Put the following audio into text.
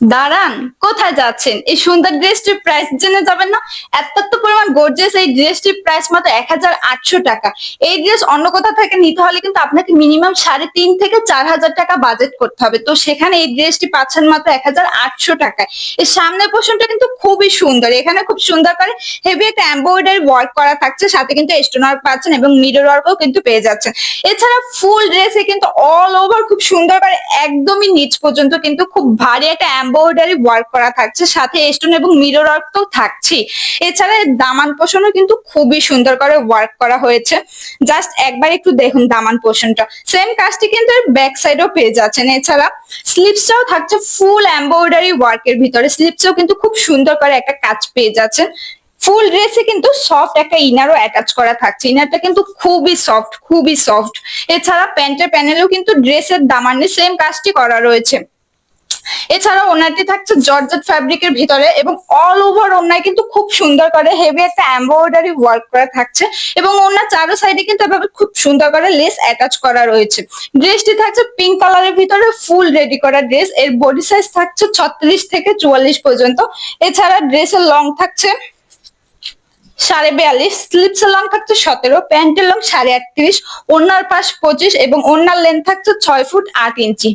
দাঁড়ান, কোথায় যাচ্ছেন? এই সুন্দর ড্রেসটির প্রাইস জেনে যাবেন না? এত পরিমাণ গর্জিয়াস এই ড্রেসটির প্রাইস মাত্র ১,৮০০ টাকা। এই ড্রেস অন্য কোথা থেকে নিতে হলে কিন্তু আপনাকে মিনিমাম ৩.৫ থেকে ৪,০০০ টাকা বাজেট করতে হবে। তো সেখানে এই ড্রেসটি পাচ্ছেন মাত্র ১,৮০০ টাকায়। এর সামনের পোর্শনটা কিন্তু খুবই সুন্দর। এখানে খুব সুন্দর করে হেভি একটা এমব্রয়ডারি ওয়ার্ক করা থাকছে, সাথে কিন্তু স্টোন ওয়ার্ক পাচ্ছেন এবং মিরর ওয়ার্কও কিন্তু পেয়ে যাচ্ছেন। এছাড়া ফুল ড্রেসে কিন্তু অল ওভার খুব সুন্দর করে একদমই নিচ পর্যন্ত কিন্তু খুব ভারী একটা এমব্রয়ডারি ওয়ার্ক করা থাকছে, সাথে স্টোন এবং মিরর ওয়ার্ক তো থাকছেই। এছাড়া এর দামান পোষণও কিন্তু খুবই সুন্দর করে ওয়ার্ক করা হয়েছে। জাস্ট একবার একটু দেখুন দামান পোষণটা। সেম কাজটি কিন্তু এর ব্যাক সাইডও পেয়ে যাচ্ছেন। এছাড়া স্লিভসটাও থাকছে ফুল এমব্রয়ডারি ওয়ার্কের ভিতরে। স্লিভসেও কিন্তু খুব সুন্দর করে একটা কাজ পেয়ে যাচ্ছেন। ফুল ড্রেসে কিন্তু সফট একটা ইনারও অ্যাটাচ করা থাকছে। ইনারটা কিন্তু খুবই সফট, খুবই সফট। এছাড়া প্যান্টের প্যানেলেও কিন্তু ড্রেসের দামানে সেম কাজটি করা রয়েছে। এছাড়া ওনাটি থাকছে জর্জেট ফ্যাব্রিকের ভিতরে এবং অল ওভার ওনায় কিন্তু খুব সুন্দর করে হেভি একটা এমব্রয়ডারি ওয়ার্ক করা থাকছে এবং ওনার চারো সাইডে কিন্তু এভাবে খুব সুন্দর করে লেস অ্যাটাচ করা রয়েছে। ড্রেসটি থাকছে পিঙ্ক কালারের ভিতরে ফুল রেডি করা ড্রেস। এর বডি সাইজ থাকছে 36 থেকে 44 পর্যন্ত। এছাড়া ড্রেসের লং থাকছে 42.5, স্লিপস এর লং থাকছে 17, প্যান্টের লং 38.5, ওড়নার পাশ 25 এবং ওড়নার লেন্থ থাকছে 6 ফুট 8 ইঞ্চি।